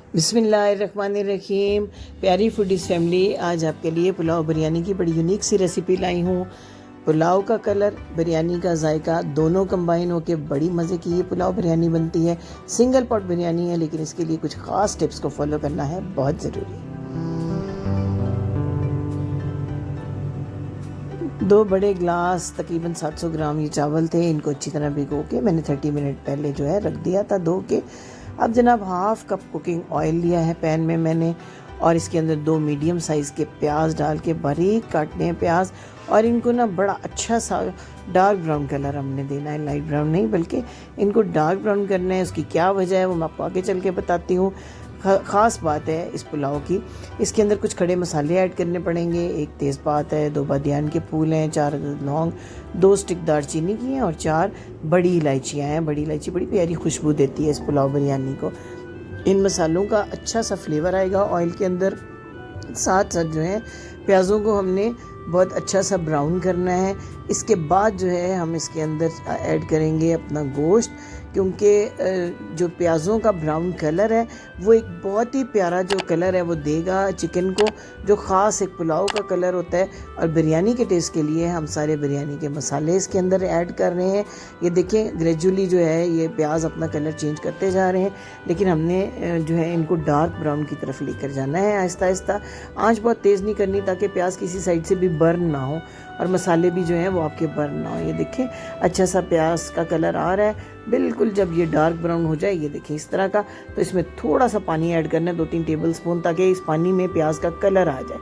बिस्मिल्लाहिर्रहमानिर्रहीम। प्यारी foodies family, आज आपके लिए पुलाव बिरयानी की बड़ी यूनिक सी रेसिपी लाई हूँ। पुलाव का कलर, बिरयानी का जायका दोनों कंबाइन होकर बड़ी मज़े की ये पुलाव बिरयानी बनती है। सिंगल पॉट बिरयानी है, लेकिन इसके लिए कुछ ख़ास टिप्स को फॉलो करना है, बहुत ज़रूरी है। 2 बड़े ग्लास तकरीबन 700 ग्राम ये चावल थे। इनको अच्छी तरह भिगो के मैंने 30 मिनट पहले जो है रख दिया था धो के। अब जनाब हाफ़ कप कुकिंग ऑयल लिया है पैन में मैंने, और इसके अंदर 2 मीडियम साइज़ के प्याज डाल के बारीक काटने हैं प्याज, और इनको ना बड़ा अच्छा सा डार्क ब्राउन कलर हमने देना है, लाइट ब्राउन नहीं बल्कि इनको डार्क ब्राउन करना है। उसकी क्या वजह है वो मैं आपको आगे चल के बताती हूँ। ख़ास बात है इस पुलाव की, इसके अंदर कुछ खड़े मसाले ऐड करने पड़ेंगे। 1 तेज़पात है, 2 बादियान के फूल हैं, 4 लौंग, 2 स्टिक दालचीनी की हैं और 4 बड़ी इलायचियाँ हैं। बड़ी इलायची बड़ी प्यारी खुशबू देती है इस पुलाव बिरयानी को। इन मसालों का अच्छा सा फ्लेवर आएगा ऑयल के अंदर। साथ साथ जो है प्याज़ों को हमने बहुत अच्छा सा ब्राउन करना है। इसके बाद जो है हम इसके अंदर ऐड करेंगे अपना गोश्त, क्योंकि जो प्याज़ों का ब्राउन कलर है वो एक बहुत ही प्यारा जो कलर है वो देगा चिकन को, जो ख़ास एक पुलाव का कलर होता है। और बिरयानी के टेस्ट के लिए हम सारे बिरयानी के मसाले इसके अंदर ऐड कर रहे हैं। ये देखें ग्रेजुअली जो है ये प्याज अपना कलर चेंज करते जा रहे हैं, लेकिन हमने जो है इनको डार्क ब्राउन की तरफ लेकर जाना है आहिस्ता आहिस्ता। आंच बहुत तेज़ नहीं करनी ताकि प्याज किसी साइड से भी बर्न ना हो और मसाले भी जो हैं वो आपके बर्न ना हो। ये देखें अच्छा सा प्याज का कलर आ रहा है बिल्कुल। जब ये डार्क ब्राउन हो जाए, ये देखिए इस तरह का, तो इसमें थोड़ा सा पानी ऐड करना है, 2-3 टेबल स्पून, ताकि इस पानी में प्याज का कलर आ जाए।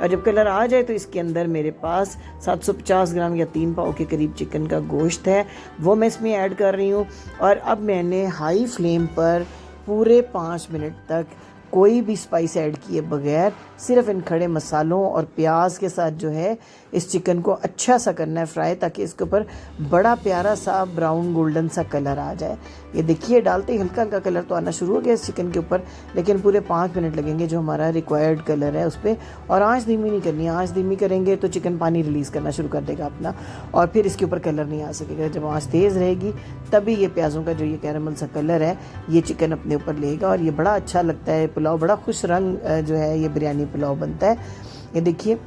और जब कलर आ जाए तो इसके अंदर मेरे पास 750 ग्राम या 3 पाव के करीब चिकन का गोश्त है, वो मैं इसमें ऐड कर रही हूँ। और अब मैंने हाई फ्लेम पर पूरे 5 मिनट तक कोई भी स्पाइस ऐड किए बगैर सिर्फ इन खड़े मसालों और प्याज के साथ जो है इस चिकन को अच्छा सा करना है फ्राई, ताकि इसके ऊपर बड़ा प्यारा सा ब्राउन गोल्डन सा कलर आ जाए। ये देखिए डालते ही हल्का हल्का कलर तो आना शुरू हो गया इस चिकन के ऊपर, लेकिन पूरे 5 मिनट लगेंगे जो हमारा रिक्वायर्ड कलर है उस पर। और आंच धीमी नहीं करनी है, आंच धीमी करेंगे तो चिकन पानी रिलीज़ करना शुरू कर देगा अपना, और फिर इसके ऊपर कलर नहीं आ सकेगा। जब आंच तेज़ रहेगी तभी ये प्याज़ों का जो ये कैरमल सा कलर है ये चिकन अपने ऊपर लेगा, और ये बड़ा अच्छा लगता है पुलाव, बड़ा खुश रंग जो है ये बिरयानी पुलाव बनता है। ये देखिए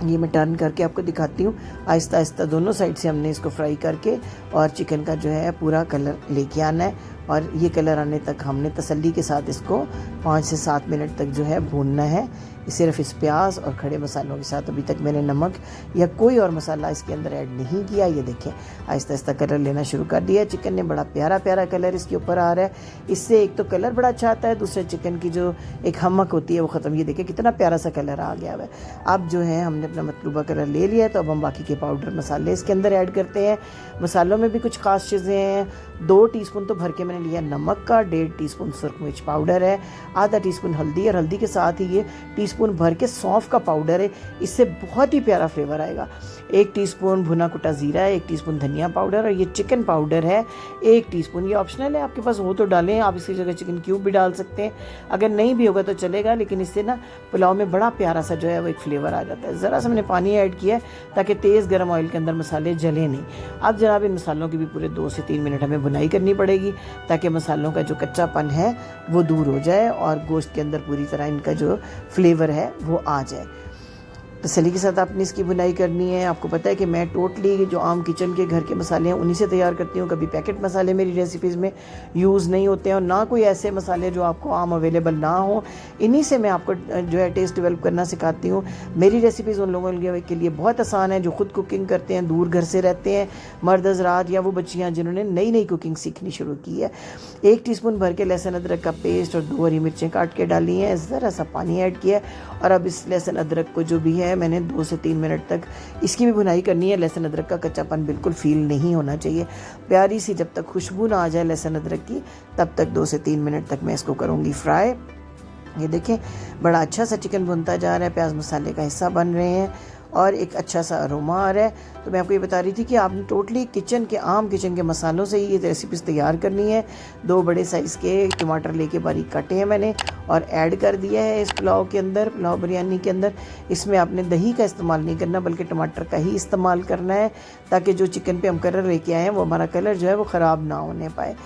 ये मैं टर्न करके आपको दिखाती हूँ। आहिस्ता आहिस्ता दोनों साइड से हमने इसको फ्राई करके और चिकन का जो है पूरा कलर लेके आना है, और ये कलर आने तक हमने तसल्ली के साथ इसको 5 से 7 मिनट तक जो है भूनना है, सिर्फ इस प्याज और खड़े मसालों के साथ। अभी तक मैंने नमक या कोई और मसाला इसके अंदर ऐड नहीं किया। ये देखें आहिस्ता आहिस्ता कलर लेना शुरू कर दिया चिकन ने, बड़ा प्यारा प्यारा कलर इसके ऊपर आ रहा है। इससे एक तो कलर बड़ा अच्छा आता है, दूसरे चिकन की जो एक हमक होती है वो ख़त्म। ये देखें कितना प्यारा सा कलर आ गया है। अब जो है हमने अपना मतलूबा कलर ले लिया है, तो अब हम बाकी के पाउडर मसाले इसके अंदर ऐड करते हैं। मसालों में भी कुछ ख़ास चीज़ें हैं। 2 टीस्पून तो भर के मैंने लिया नमक का, 1.5 टीस्पून सुरख मिर्च पाउडर है, आधा टीस्पून हल्दी, और हल्दी के साथ ही ये टीस्पून भर के सौंफ का पाउडर है। इससे बहुत ही प्यारा फ्लेवर आएगा। 1 टीस्पून भुना कुटा ज़ीरा है, 1 टीस्पून धनिया पाउडर, और ये चिकन पाउडर है 1 टीस्पून। ये ऑप्शनल है, आपके पास हो तो डालें, आप इसकी जगह चिकन क्यूब भी डाल सकते हैं, अगर नहीं भी होगा तो चलेगा, लेकिन इससे ना पुलाव में बड़ा प्यारा सा जो है वो एक फ्लेवर आ जाता है। ज़रा सा मैंने पानी ऐड किया है ताकि तेज़ गर्म ऑयल के अंदर मसाले जले नहीं। अब जनाब इन मसालों की भी पूरे 2 से 3 मिनट हमें भुनाई करनी पड़ेगी, ताकि मसालों का जो कच्चापन है वो दूर हो जाए और गोश्त के अंदर पूरी तरह इनका जो फ्लेवर है वो आ जाए। तसल्ली के साथ आपने इसकी बुनाई करनी है। आपको पता है कि मैं टोटली जो आम किचन के घर के मसाले हैं उन्हीं से तैयार करती हूँ। कभी पैकेट मसाले मेरी रेसिपीज़ में यूज़ नहीं होते हैं, और ना कोई ऐसे मसाले जो आपको आम अवेलेबल ना हो। इन्हीं से मैं आपको जो है टेस्ट डेवलप करना सिखाती हूँ। मेरी रेसिपीज़ उन लोगों के लिए बहुत आसान है जो ख़ुद कुकिंग करते हैं, दूर घर से रहते हैं, मर्द हज़रात या वो बच्चियाँ जिन्होंने नई नई कुकिंग सीखनी शुरू की है। 1 टीस्पून भर के लहसुन अदरक का पेस्ट और 2 हरी मिर्चें काट के डाली हैं, ज़रा सा पानी ऐड किया है, और अब इस लहसुन अदरक को जो भी है मैंने 2 से 3 मिनट तक इसकी भी भुनाई करनी है। लहसुन अदरक का कच्चापन बिल्कुल फील नहीं होना चाहिए। प्यारी सी जब तक खुशबू ना आ जाए लहसुन अदरक की, तब तक 2 से 3 मिनट तक मैं इसको करूँगी फ्राई। ये देखें बड़ा अच्छा सा चिकन भुनता जा रहा है, प्याज मसाले का हिस्सा बन रहे हैं और एक अच्छा सा अरोमा आ रहा है। तो मैं आपको ये बता रही थी कि आपने टोटली आम किचन के मसालों से ही ये रेसिपीज़ तैयार करनी है। 2 बड़े साइज़ के टमाटर लेके बारीक काटे हैं मैंने और ऐड कर दिया है इस पुलाव के अंदर, पुलाव बिरयानी के अंदर। इसमें आपने दही का इस्तेमाल नहीं करना बल्कि टमाटर का ही इस्तेमाल करना है, ताकि जो चिकन पे हम कलर लेके आए हैं वो हमारा कलर जो है वो ख़राब ना होने पाए।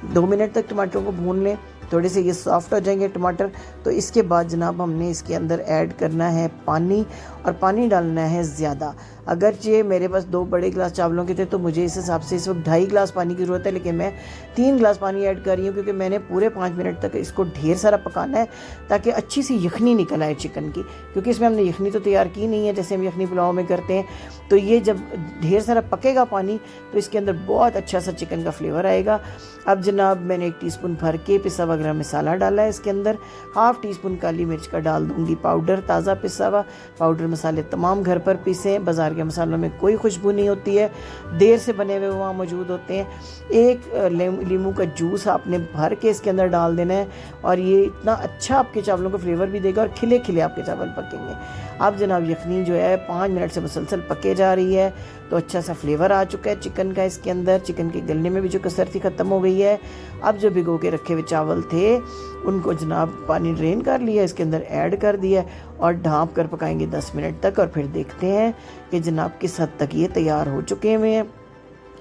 2 मिनट तक टमाटरों को भून लें। थोड़े से ये सॉफ्ट हो जाएंगे टमाटर, तो इसके बाद जनाब हमने इसके अंदर ऐड करना है पानी, और पानी डालना है ज़्यादा। अगरचे मेरे पास 2 बड़े गिलास चावलों के थे तो मुझे इस हिसाब से इस वक्त 2.5 गिलास पानी की ज़रूरत है, लेकिन मैं 3 गिलास पानी ऐड कर रही हूँ क्योंकि मैंने पूरे 5 मिनट तक इसको ढेर सारा पकाना है ताकि अच्छी सी यखनी निकल आए चिकन की, क्योंकि इसमें हमने यखनी तो तैयार की नहीं है जैसे हम यखनी पुलाव में करते हैं। तो ये जब ढेर सारा पकेगा पानी तो इसके अंदर बहुत अच्छा सा चिकन का फ्लेवर आएगा। अब जनाब मैंने 1 टीस्पून भर के पिसा हुआ गरम मसाला डाला है, इसके अंदर 1/2 टीस्पून काली मिर्च का डाल दूंगी पाउडर, ताज़ा पिसा हुआ पाउडर। मसाले तमाम घर पर पीसे, बाज़ार के मसालों में कोई खुशबू नहीं होती है, देर से बने हुए वहाँ मौजूद होते हैं। 1 नींबू का जूस आपने भर के इसके अंदर डाल देना है, और ये इतना अच्छा आपके चावलों को फ्लेवर भी देगा और खिले खिले आपके चावल पकेंगे। अब जनाब यखनी जो है 5 मिनट से मुसलसल पके जा रही है, तो अच्छा सा फ्लेवर आ चुका है चिकन का इसके अंदर, चिकन के गलने में भी जो कसर थी ख़त्म हो गई है। अब जो भिगो के रखे हुए चावल थे उनको जनाब पानी ड्रेन कर लिया, इसके अंदर ऐड कर दिया और ढाँप कर पकाएंगे 10 मिनट तक, और फिर देखते हैं कि जनाब किस हद तक ये तैयार हो चुके हुए हैं।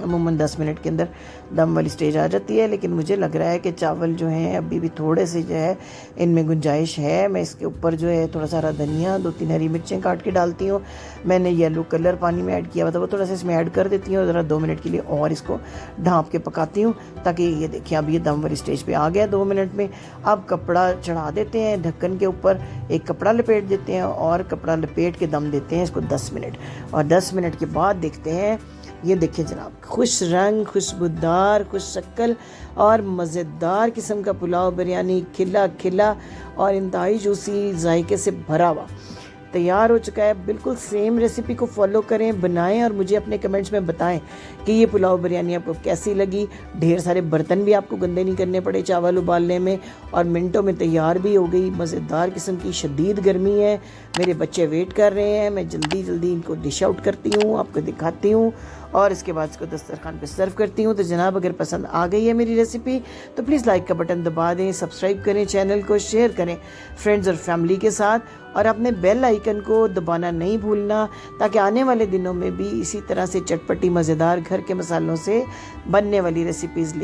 अमूमन 10 मिनट के अंदर दम वाली स्टेज आ जाती है, लेकिन मुझे लग रहा है कि चावल जो हैं अभी भी थोड़े से जो है इनमें गुंजाइश है। मैं इसके ऊपर जो है थोड़ा सारा धनिया, 2-3 हरी मिर्चें काट के डालती हूँ। मैंने येलो कलर पानी में ऐड किया हुआ था, वो थोड़ा सा इसमें ऐड कर देती हूँ, ज़रा 2 मिनट के लिए और इसको ढाँप के पकाती हूँ, ताकि ये देखिए अब ये दम वाली स्टेज पर आ गया 2 मिनट में। अब कपड़ा चढ़ा देते हैं ढक्कन के ऊपर, एक कपड़ा लपेट देते हैं और कपड़ा लपेट के दम देते हैं इसको 10 मिनट, और 10 मिनट के बाद देखते हैं। ये देखिए जनाब, खुश रंग, खुशबूदार, खुश शक्ल और मज़ेदार किस्म का पुलाव बिरयानी खिला खिला और इंतहाई जूसी जायके से भरा हुआ तैयार हो चुका है। बिल्कुल सेम रेसिपी को फॉलो करें, बनाएं और मुझे अपने कमेंट्स में बताएं कि ये पुलाव बिरयानी आपको कैसी लगी। ढेर सारे बर्तन भी आपको गंदे नहीं करने पड़े चावल उबालने में, और मिनटों में तैयार भी हो गई। मज़ेदार किस्म की, शदीद गर्मी है, मेरे बच्चे वेट कर रहे हैं, मैं जल्दी जल्दी इनको डिश आउट करती हूँ, आपको दिखाती हूँ और इसके बाद इसको दस्तरखान पे सर्व करती हूँ। तो जनाब अगर पसंद आ गई है मेरी रेसिपी तो प्लीज़ लाइक का बटन दबा दें, सब्सक्राइब करें, चैनल को शेयर करें फ्रेंड्स और फैमिली के साथ, और अपने बेल आइकन को दबाना नहीं भूलना, ताकि आने वाले दिनों में भी इसी तरह से चटपटी मज़ेदार घर के मसालों से बनने वाली रेसिपीज़